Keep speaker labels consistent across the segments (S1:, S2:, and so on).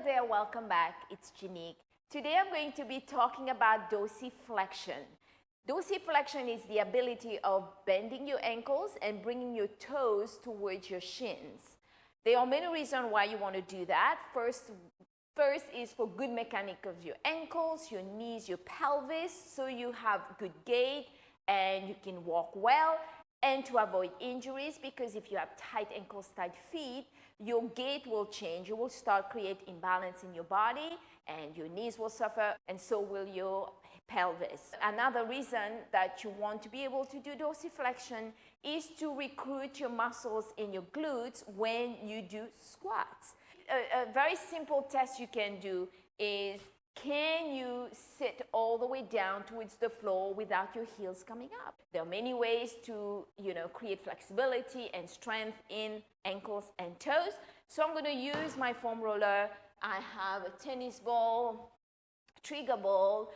S1: there, welcome back. It's Janique. Today I'm going to be talking about dorsiflexion. Dorsiflexion is the ability of bending your ankles and bringing your toes towards your shins. There are many reasons why you want to do that. First is for good mechanic of your ankles, your knees, your pelvis, so you have good gait and you can walk well, and to avoid injuries, because if you have tight ankles, tight feet, your gait will change. You will start create imbalance in your body and your knees will suffer, and so will your pelvis. Another reason that you want to be able to do dorsiflexion is to recruit your muscles in your glutes when you do squats. A very simple test you can do is, can you sit all the way down towards the floor without your heels coming up? There are many ways to, create flexibility and strength in ankles and toes. So I'm going to use my foam roller. I have a tennis ball, trigger ball.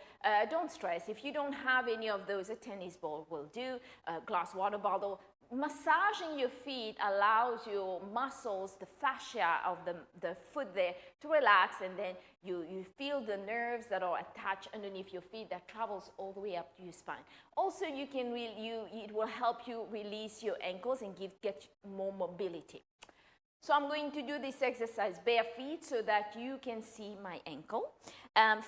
S1: Don't stress. If you don't have any of those, a tennis ball will do. A glass water bottle. Massaging your feet allows your muscles, the fascia of the foot there, to relax, and then you feel the nerves that are attached underneath your feet that travels all the way up to your spine. Also, it will help you release your ankles and get more mobility. So I'm going to do this exercise bare feet so that you can see my ankle.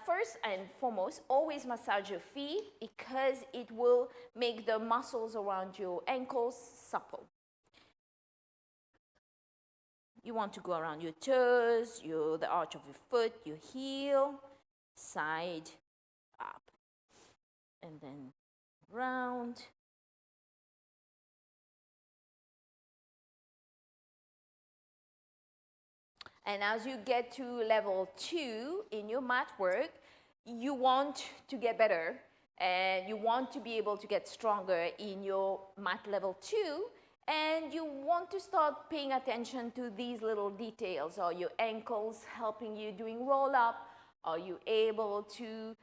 S1: First and foremost, always massage your feet because it will make the muscles around your ankles supple. You want to go around your toes, the arch of your foot, your heel, side, up, and then round. And as you get to level 2 in your mat work, you want to get better and you want to be able to get stronger in your mat level 2, and you want to start paying attention to these little details. Are your ankles helping you doing roll up? Are you able to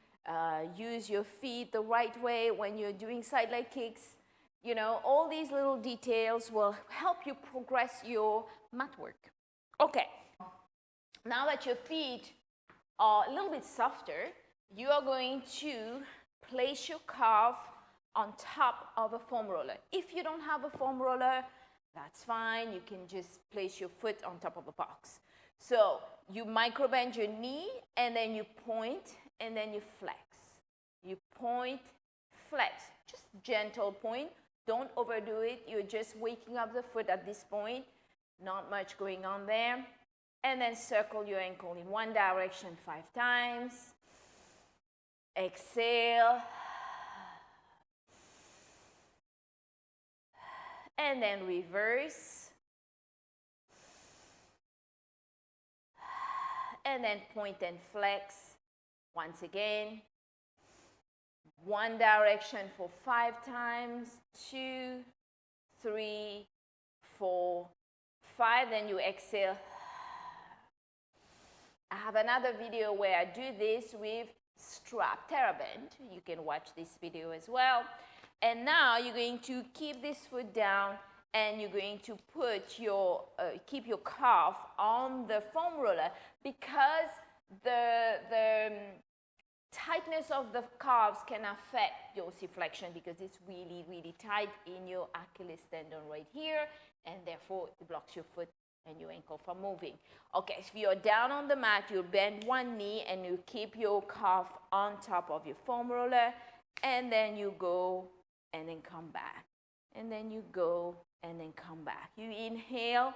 S1: use your feet the right way when you're doing side leg kicks? All these little details will help you progress your mat work. Okay. Now that your feet are a little bit softer, you are going to place your calf on top of a foam roller. If you don't have a foam roller, that's fine. You can just place your foot on top of a box. So you microbend your knee, and then you point, and then you flex. You point, flex. Just gentle point. Don't overdo it. You're just waking up the foot at this point. Not much going on there. And then circle your ankle in one direction 5 times. Exhale. And then reverse. And then point and flex once again. One direction for 5 times. 2, 3, 4, 5. Then you exhale. I have another video where I do this with strap TheraBand. You can watch this video as well. And now you're going to keep this foot down, and you're going to put keep your calf on the foam roller, because the tightness of the calves can affect dorsiflexion because it's really, really tight in your Achilles tendon right here, and therefore it blocks your foot and your ankle from moving. Okay, if you're down on the mat, you bend one knee and you keep your calf on top of your foam roller, and then you go and then come back, and then you go and then come back. You inhale,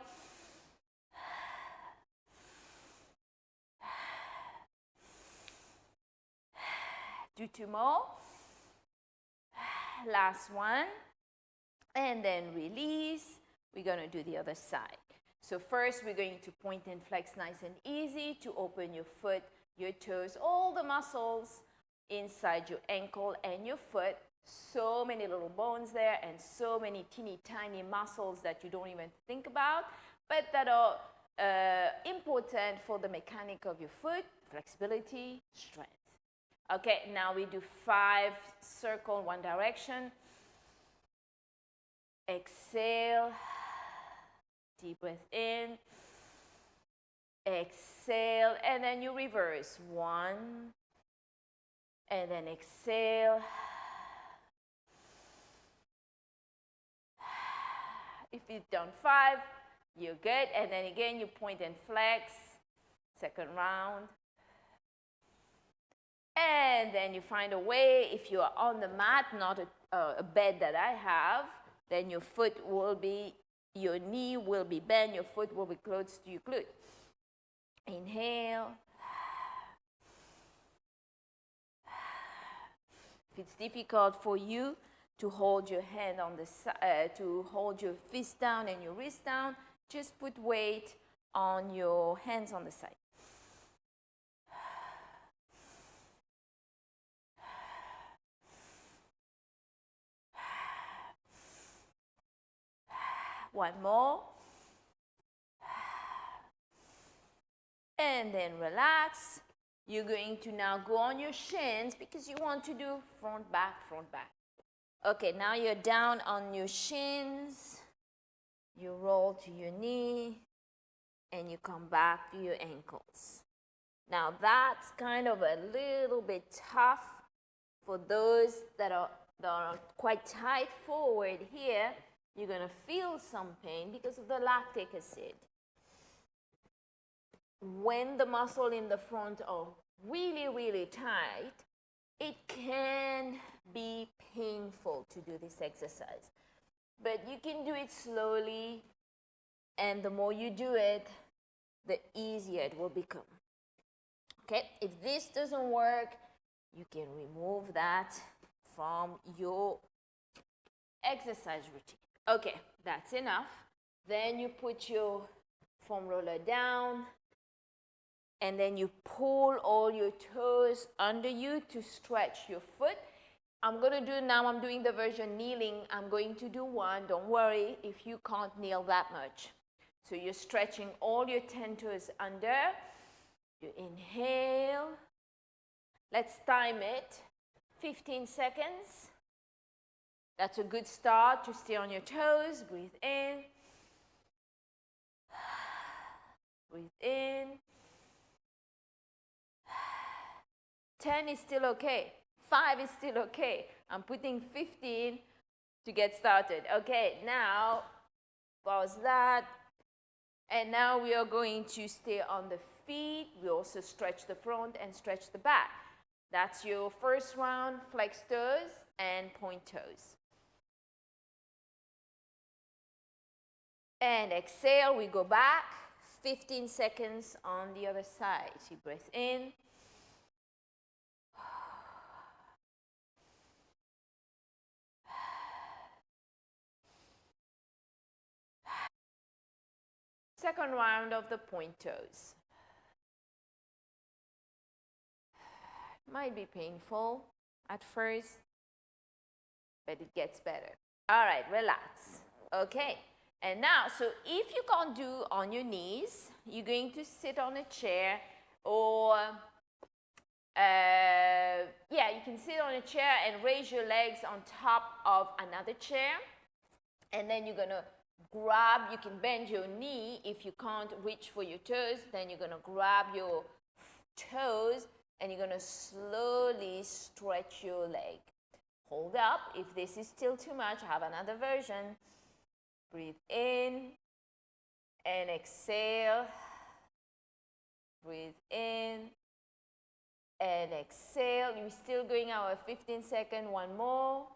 S1: do 2 more, last one, and then release. We're going to do the other side. So first, we're going to point and flex nice and easy to open your foot, your toes, all the muscles inside your ankle and your foot. So many little bones there and so many teeny tiny muscles that you don't even think about, but that are important for the mechanic of your foot, flexibility, strength. Okay, now we do 5 circle one direction. Exhale. Deep breath in. exhale, and then you reverse. 1, and then exhale. If you've done 5, you're good. And then again, you point and flex. Second round. And then you find a way, if you are on the mat, not a bed that I have, then your foot will be, your knee will be bent, your foot will be close to your glute. Inhale. If it's difficult for you to hold your hand on the side, to hold your fist down and your wrist down, just put weight on your hands on the side. One more. And then relax. You're going to now go on your shins because you want to do front, back, front, back. Okay, now you're down on your shins. You roll to your knee and you come back to your ankles. Now that's kind of a little bit tough for those that are quite tight forward here. You're going to feel some pain because of the lactic acid. When the muscle in the front are really, really tight, it can be painful to do this exercise. But you can do it slowly, and the more you do it, the easier it will become. Okay, if this doesn't work, you can remove that from your exercise routine. Okay, that's enough. Then you put your foam roller down, and then you pull all your toes under you to stretch your foot. I'm doing the version kneeling. I'm going to do one. Don't worry if you can't kneel that much. So you're stretching all your 10 toes under. You inhale. Let's time it. 15 seconds. That's a good start to stay on your toes. Breathe in. Breathe in. 10 is still okay. 5 is still okay. I'm putting 15 to get started. Okay, now pause that. And now we are going to stay on the feet. We also stretch the front and stretch the back. That's your first round, flex toes and point toes. And exhale, we go back. 15 seconds on the other side. So you breathe in. Second round of the point toes. Might be painful at first, but it gets better. All right, relax. Okay, and now, so if you can't do on your knees, you're going to sit on a chair or, you can sit on a chair and raise your legs on top of another chair. And then you're going to grab, you can bend your knee. If you can't reach for your toes, then you're going to grab your toes and you're going to slowly stretch your leg. Hold up. If this is still too much, I have another version. Breathe in and exhale. Breathe in and exhale. You're still going our 15 seconds. One more.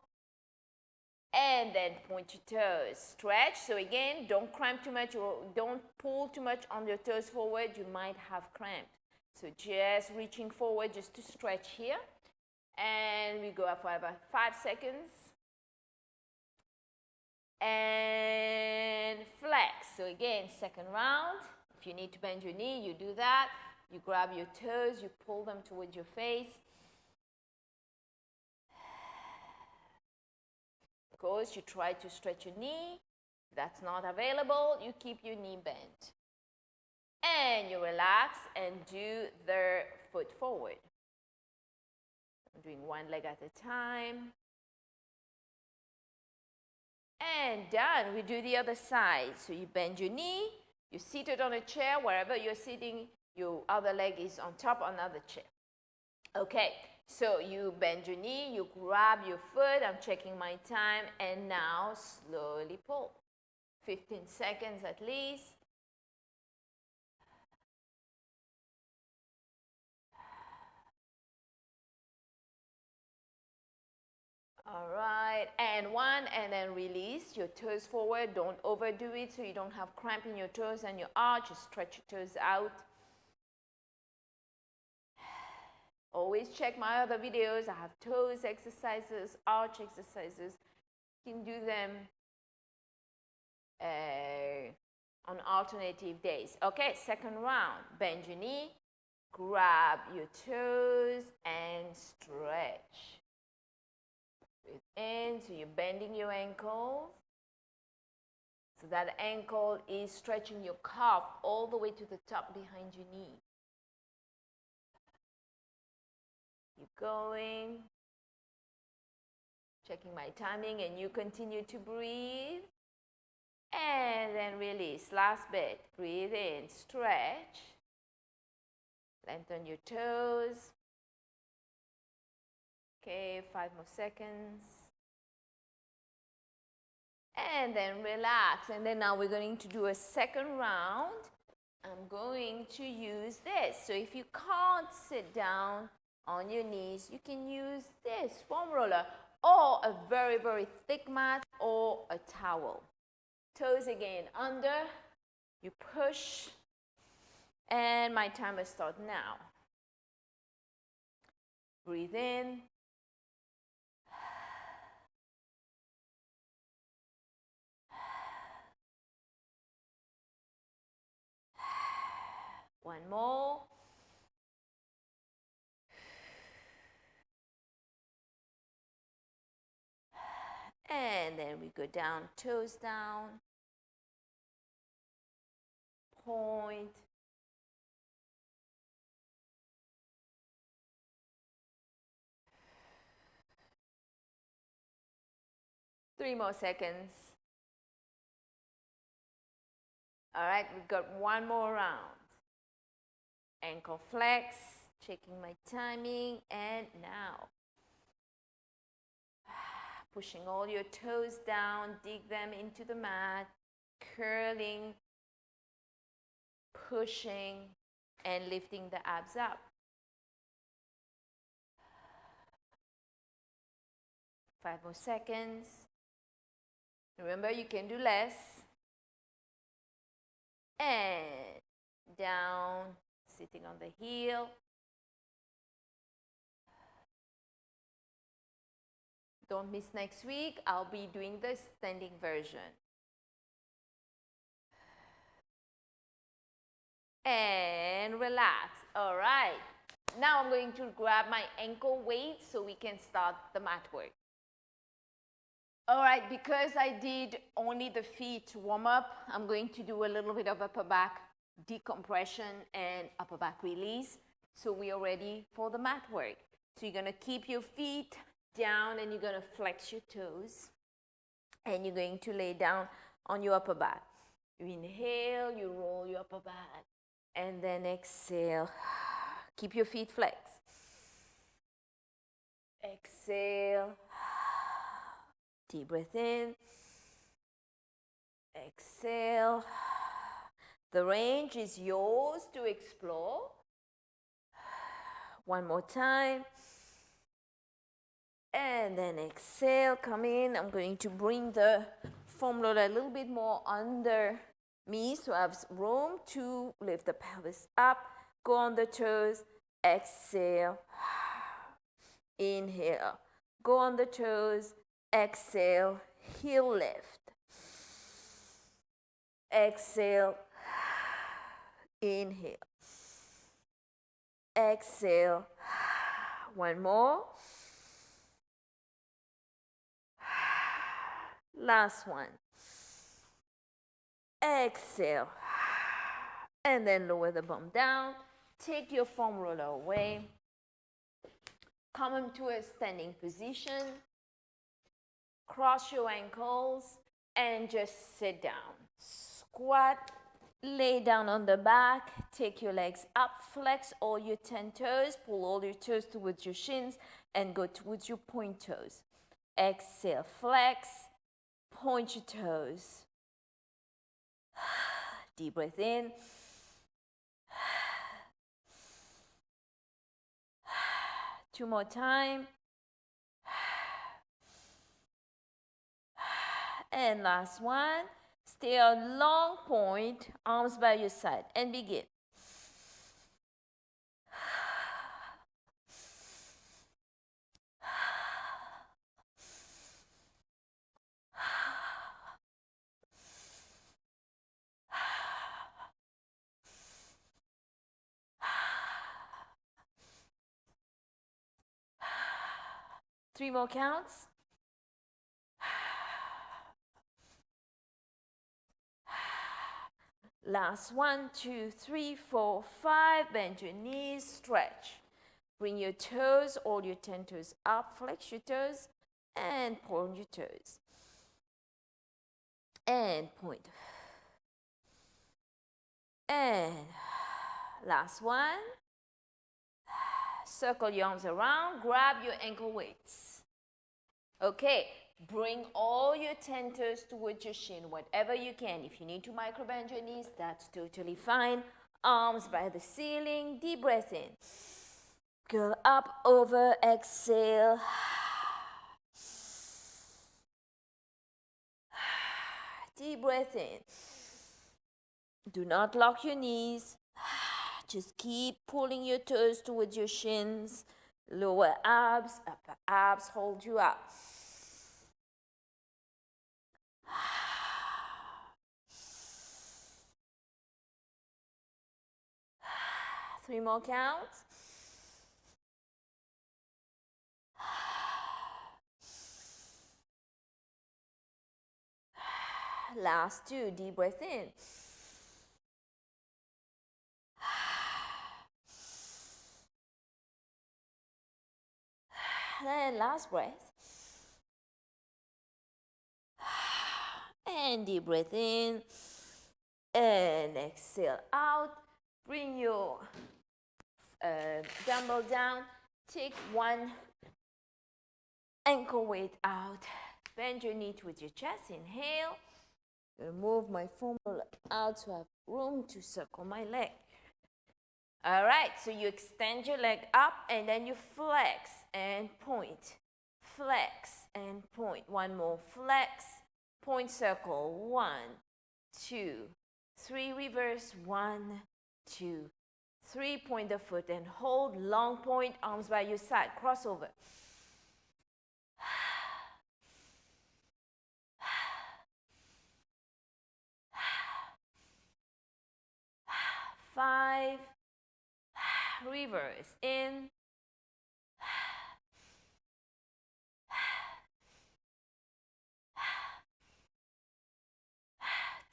S1: And then point your toes. Stretch. So again, don't cramp too much or don't pull too much on your toes forward. You might have cramp. So just reaching forward just to stretch here. And we go up for about 5 seconds. And flex. So again, second round. If you need to bend your knee, you do that. You grab your toes, you pull them towards your face. Of course, you try to stretch your knee. If that's not available, you keep your knee bent. And you relax and do the foot forward. I'm doing one leg at a time. And done. We do the other side. So you bend your knee, You're seated on a chair. Wherever you're sitting, your other leg is on top of another chair. Okay, so you bend your knee, you grab your foot. I'm checking my time, and now slowly pull. 15 seconds at least. All right, and one, and then release your toes forward. Don't overdo it so you don't have cramp in your toes and your arch. Just stretch your toes out. Always check my other videos. I have toes exercises, arch exercises. You can do them on alternative days. Okay, second round. Bend your knee, grab your toes, and stretch. Breathe in, so you're bending your ankle. So that ankle is stretching your calf all the way to the top behind your knee. Keep going. Checking my timing, and you continue to breathe. And then release. Last bit. Breathe in, stretch. Lengthen your toes. Okay, 5 more seconds. And then relax. And then now we're going to do a second round. I'm going to use this. So if you can't sit down on your knees, you can use this foam roller or a very, very thick mat or a towel. Toes again under, you push, and my timer starts now. Breathe in. One more. And then we go down, toes down, point, three more seconds. All right, we've got one more round. Ankle flex, checking my timing, and now. Pushing all your toes down, dig them into the mat, curling, pushing, and lifting the abs up. 5 more seconds. Remember, you can do less. And down, sitting on the heel. Don't miss next week. I'll be doing the standing version. And relax. All right. Now I'm going to grab my ankle weight so we can start the mat work. All right, because I did only the feet warm up, I'm going to do a little bit of upper back decompression and upper back release. So we are ready for the mat work. So you're going to keep your feet down and you're going to flex your toes. And you're going to lay down on your upper back. You inhale, you roll your upper back. And then exhale. Keep your feet flexed. Exhale. Deep breath in. Exhale. The range is yours to explore. One more time. And then exhale, come in. I'm going to bring the foam roller a little bit more under me so I have room to lift the pelvis up. Go on the toes. Exhale. Inhale. Go on the toes. Exhale. Heel lift. Exhale. Inhale. Exhale. One more. Last one. Exhale. And then lower the bum down. Take your foam roller away. Come into a standing position. Cross your ankles and just sit down. Squat Lay down on the back, take your legs up, flex all your 10 toes, pull all your toes towards your shins, and go towards your point toes. Exhale, flex, point your toes. Deep breath in. Two more time. And last one. Stay on long point, arms by your side, and begin. Three more counts. Last 1, 2, 3, 4, 5. Bend your knees, stretch. Bring your toes, all your 10 toes up, flex your toes, and point your toes. And point. And last one. Circle your arms around, grab your ankle weights. Okay, bring all your 10 toes towards your shin, whatever you can. If you need to micro-bend your knees, that's totally fine. Arms by the ceiling, deep breath in. Go up, over, exhale. Deep breath in. Do not lock your knees. Just keep pulling your toes towards your shins. Lower abs, upper abs, hold you up. Three more counts. Last two, deep breath in. And last breath. And deep breath in. And exhale out. Bring your dumbbell down. Take one ankle weight out. Bend your knee towards your chest. Inhale. Move my foam roller out so I have room to circle my leg. All right, so you extend your leg up and then you flex and point. Flex and point. One more. Flex, point, circle. 1, 2, 3. Reverse. 1, 2, 3. Point the foot and hold. Long point, arms by your side. Crossover. 5. Reverse in.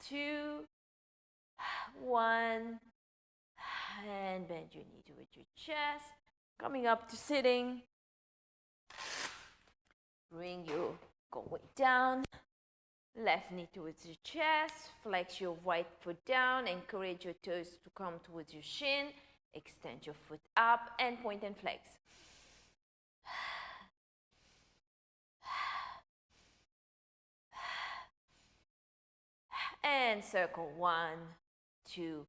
S1: 2, 1. And bend your knee towards your chest. Coming up to sitting. Bring your weight down. Left knee towards your chest. Flex your right foot down. Encourage your toes to come towards your shin. Extend your foot up and point and flex. And circle. 1, 2,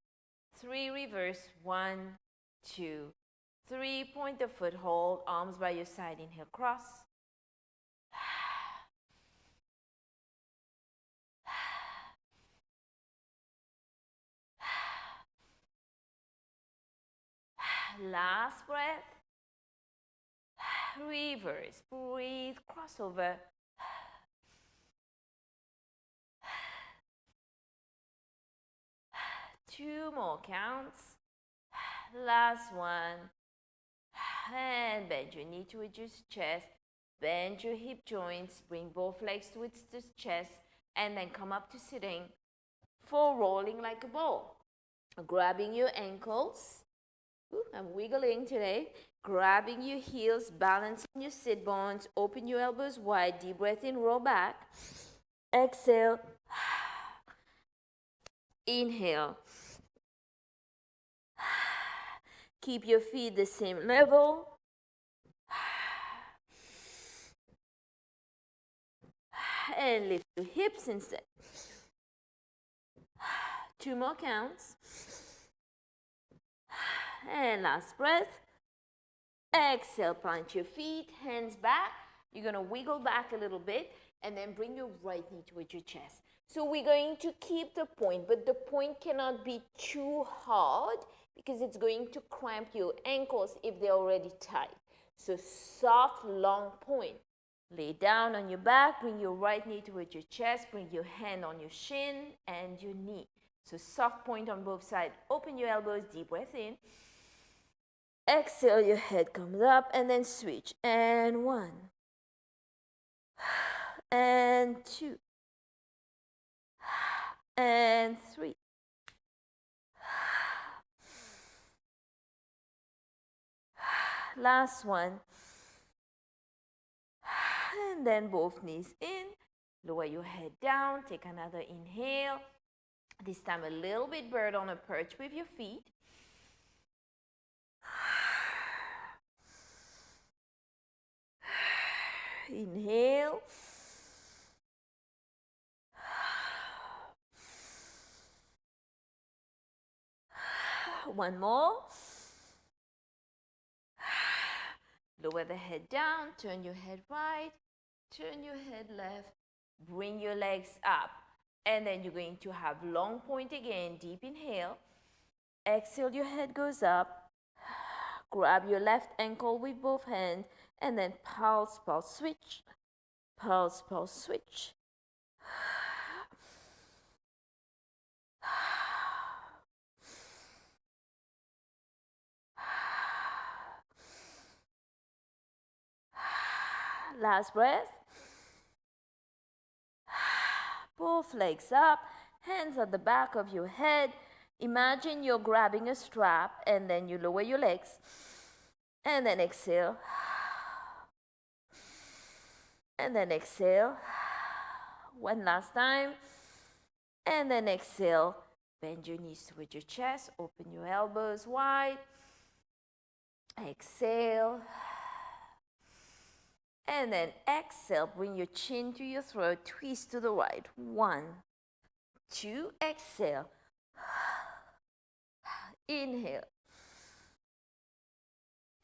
S1: 3. Reverse. 1, 2, 3. Point the foot. Hold. Arms by your side. Inhale. Cross. Last breath. Reverse. Breathe. Crossover. Two more counts. Last one. And bend your knee towards your chest. Bend your hip joints. Bring both legs towards the chest. And then come up to sitting for rolling like a ball. Grabbing your ankles. Ooh, I'm wiggling today. Grabbing your heels, balancing your sit bones, open your elbows wide, deep breath in, roll back. Exhale. Inhale. Keep your feet the same level. And lift your hips instead. 2 more counts. And last breath. Exhale, plant your feet, hands back. You're going to wiggle back a little bit and then bring your right knee towards your chest. So we're going to keep the point, but the point cannot be too hard because it's going to cramp your ankles if they're already tight. So soft, long point. Lay down on your back, bring your right knee towards your chest, bring your hand on your shin and your knee. So soft point on both sides. Open your elbows, deep breath in. Exhale, your head comes up and then switch. And 1. And 2. And 3. Last one. And then both knees in. Lower your head down. Take another inhale. This time a little bit bird on a perch with your feet. Inhale. One more. Lower the head down, turn your head right, turn your head left, bring your legs up. And then you're going to have long point again, deep inhale. Exhale, your head goes up. Grab your left ankle with both hands and then pulse, pulse, switch. Pulse, pulse, switch. Last breath. Both legs up, hands at the back of your head. Imagine you're grabbing a strap and then you lower your legs. And then exhale. And then exhale. One last time. And then exhale. Bend your knees towards your chest. Open your elbows wide. Exhale. And then exhale, bring your chin to your throat, twist to the right. 1, 2, exhale. Inhale.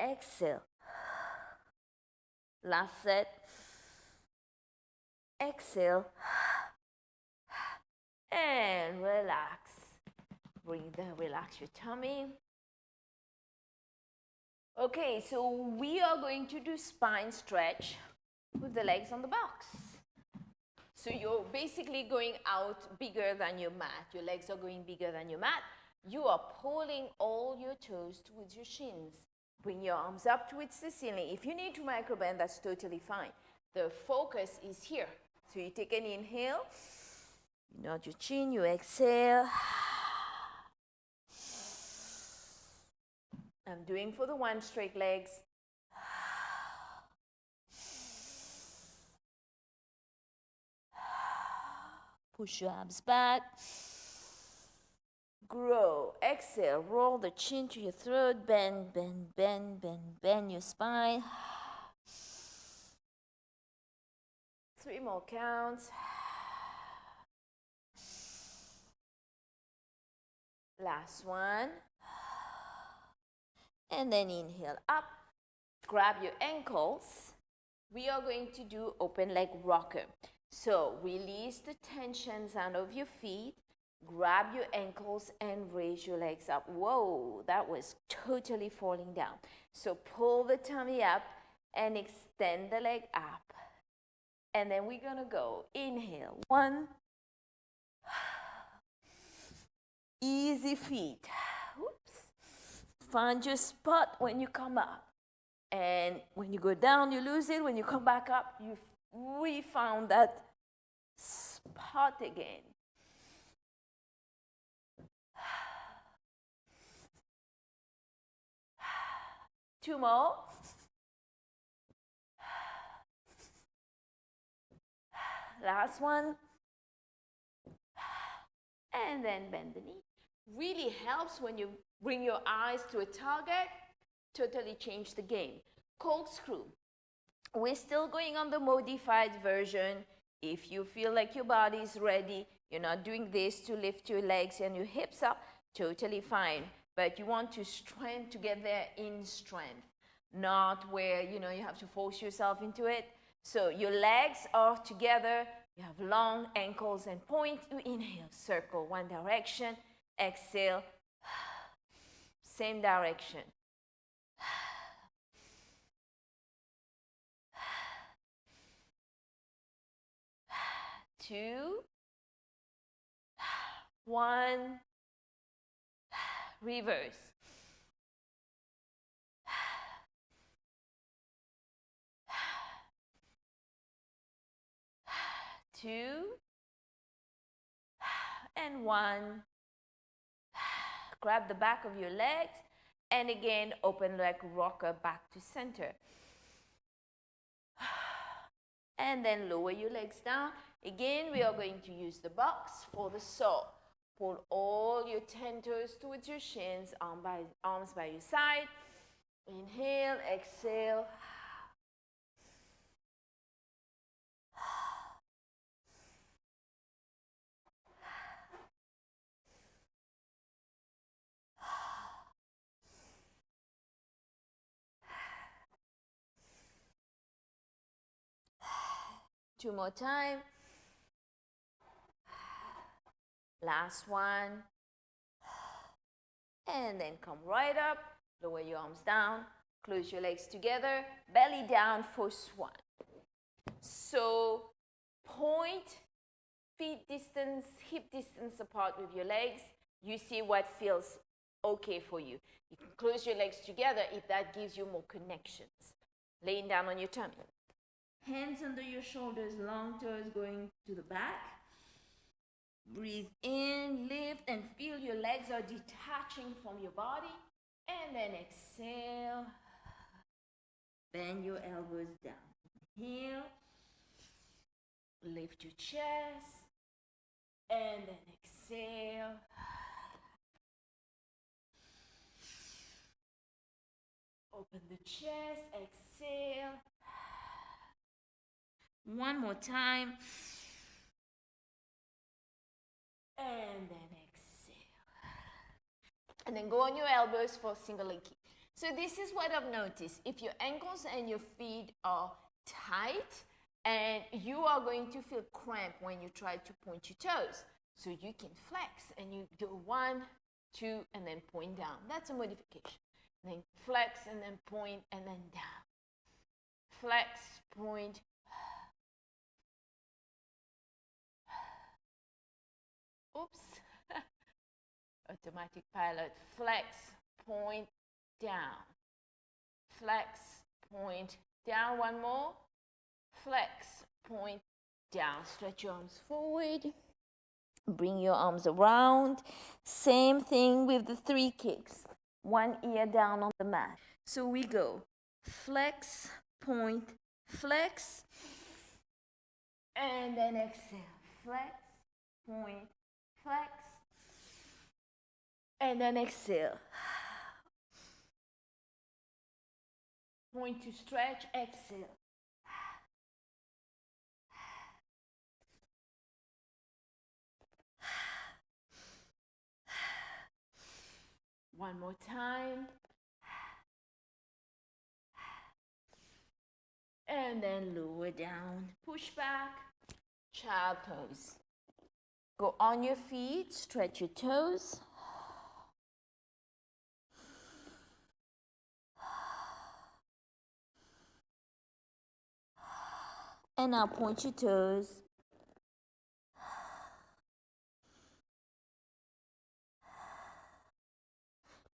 S1: Exhale. Last set. Exhale. And relax. Relax your tummy. Okay, so we are going to do spine stretch with the legs on the box. So you're basically going out bigger than your mat. Your legs are going bigger than your mat. You are pulling all your toes towards your shins. Bring your arms up towards the ceiling. If you need to microbend, that's totally fine. The focus is here. So you take an inhale, you nod your chin, you exhale. I'm doing for the one straight legs. Push your abs back. Grow. Exhale. Roll the chin to your throat. Bend, bend, bend, bend, bend your spine. 3 more counts. Last one. And then inhale up. Grab your ankles. We are going to do open leg rocker. So release the tensions out of your feet. Grab your ankles and raise your legs up. Whoa, that was totally falling down. So pull the tummy up and extend the leg up. And then we're going to go. Inhale. 1. Easy feet. Oops. Find your spot when you come up. And when you go down, you lose it. When you come back up, you re-found that spot again. Two more. Last one. And then bend the knee. really helps when you bring your eyes to a target, totally change the game. Corkscrew. We're still going on the modified version. If you feel like your body is ready, you're not doing this to lift your legs and your hips up, totally fine. But you want to get there in strength, not where you have to force yourself into it. So your legs are together, you have long ankles and point. You inhale, circle one direction, exhale, same direction. 2, 1, reverse. 2 and 1. Grab the back of your legs and again open like rocker back to center. And then lower your legs down. Again, we are going to use the box for the saw. Pull all your 10 toes towards your shins, arms by your side. Inhale, exhale. Two more time. Last one. And then come right up. Lower your arms down. Close your legs together. Belly down for swan. So point, feet distance, hip distance apart with your legs. You see what feels okay for you. You can close your legs together if that gives you more connections. Laying down on your tummy. Hands under your shoulders, long toes going to the back. Breathe in, lift, and feel your legs are detaching from your body. And then exhale. Bend your elbows down. Inhale. Lift your chest. And then exhale. Open the chest. Exhale. One more time. And then exhale. And then go on your elbows for single leg kick. So this is what I've noticed. If your ankles and your feet are tight, and you are going to feel cramp when you try to point your toes. So you can flex and you do 1, 2, and then point down. That's a modification. And then flex and then point and then down. Flex, point. Oops. Automatic pilot. Flex, point, down. Flex, point, down. One more. Flex, point, down. Stretch your arms forward. Bring your arms around. Same thing with the 3 kicks. One ear down on the mat. So we go. Flex, point, flex. And then exhale. Flex, point, flex. And then exhale. Point to stretch, exhale. One more time. And then lower down. Push back. Child pose. Go on your feet. Stretch your toes. And now point your toes.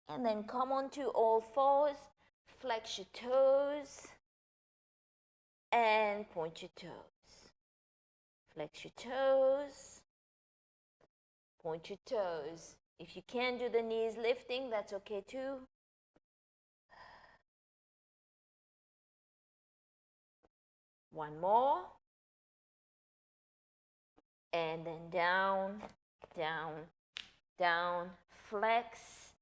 S1: And then come onto all fours. Flex your toes. And point your toes. Flex your toes. Point your toes. If you can't do the knees lifting, that's okay too. One more. And then down, down, down. flex.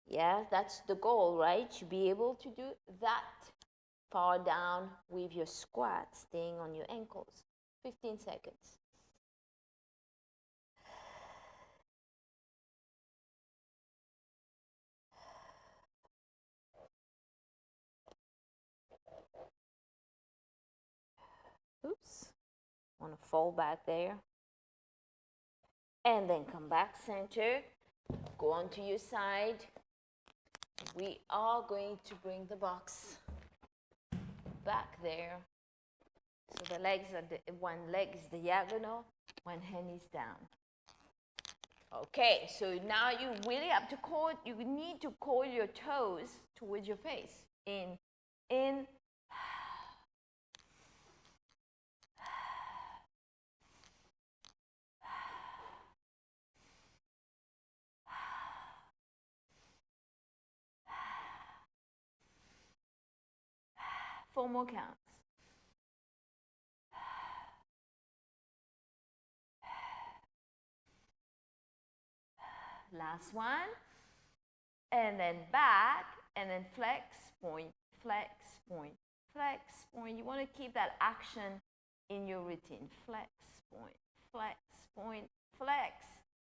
S1: Yeah, that's the goal, right? To be able to do that far down with your squat, staying on your ankles. 15 seconds. Oops. Want to fall back there. And then come back center. Go onto your side. We are going to bring the box back there. So the legs are one leg is diagonal, one hand is down. Okay, so now you really have to you need to curl your toes towards your face. In. Four more counts. Last one. And then back, and then flex, point, flex, point, flex, point. You want to keep that action in your routine. Flex, point, flex, point, flex.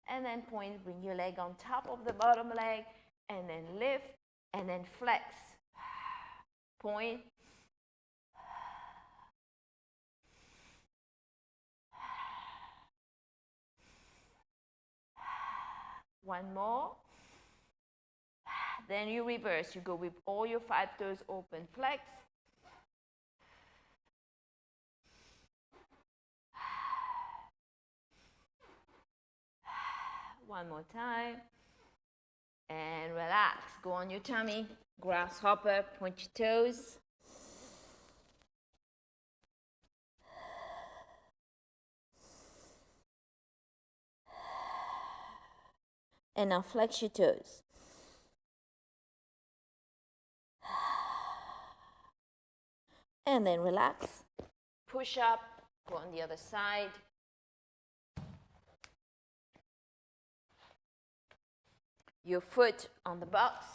S1: And then point, bring your leg on top of the bottom leg, and then lift, and then flex. Point. One more. Then you reverse. You go with all your 5 toes open. Flex. One more time. And relax. Go on your tummy. Grasshopper. Point your toes. And now flex your toes. And then relax. Push up. Go on the other side. Your foot on the box.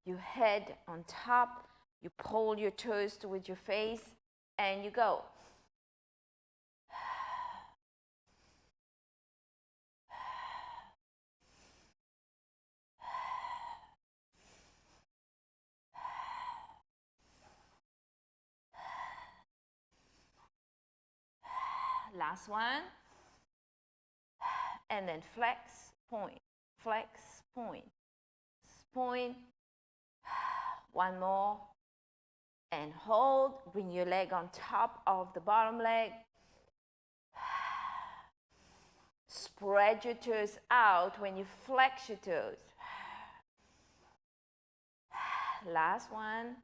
S1: Your head on top. You pull your toes towards your face. And you go. Last one. And then flex, point, flex, point, point. One more. And hold. Bring your leg on top of the bottom leg. Spread your toes out when you flex your toes. Last one.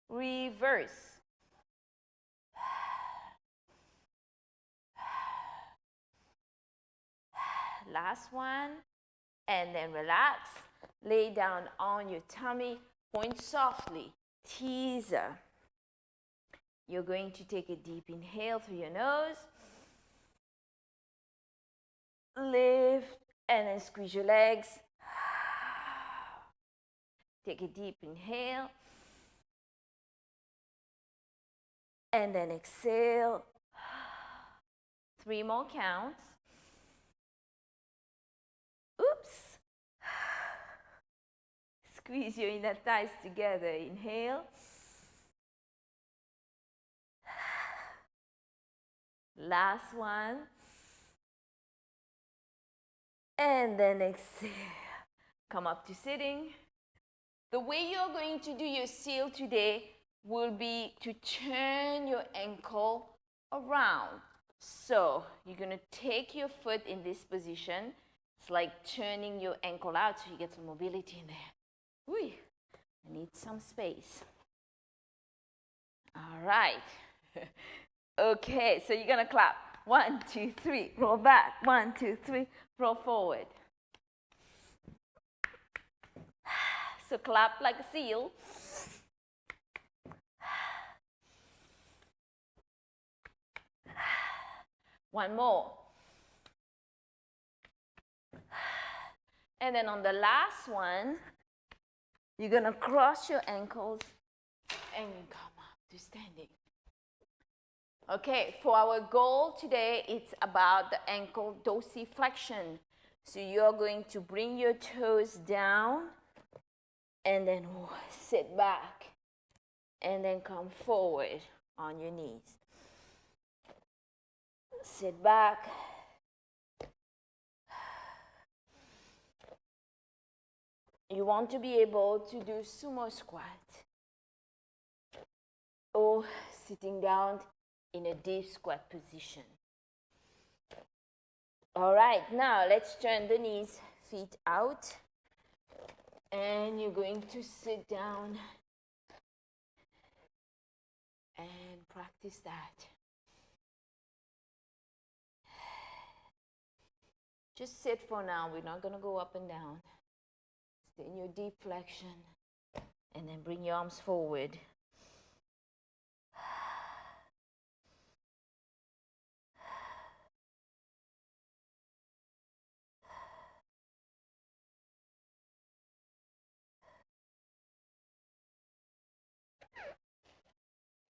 S1: Reverse. Last one. And then relax. Lay down on your tummy. Point softly. Teaser. You're going to take a deep inhale through your nose. Lift and then squeeze your legs. Take a deep inhale. And then exhale. 3 more counts. Oops. Squeeze your inner thighs together. Inhale. Last one. And then exhale. Come up to sitting. The way you're going to do your seal today will be to turn your ankle around. So you're going to take your foot in this position. It's like turning your ankle out so you get some mobility in there. Ooh, I need some space. All right. Okay, so you're going to clap. 1, 2, 3. Roll back. 1, 2, 3. Roll forward. So clap like a seal. One more. And then on the last one, you're going to cross your ankles and come up to standing. Okay, for our goal today, it's about the ankle dorsiflexion. So you're going to bring your toes down and then sit back and then come forward on your knees. Sit back. You want to be able to do sumo squat or sitting down in a deep squat position. All right, now let's turn the knees, feet out, and you're going to sit down and practice that. Just sit for now. We're not going to go up and down. Stay in your deep flexion and then bring your arms forward.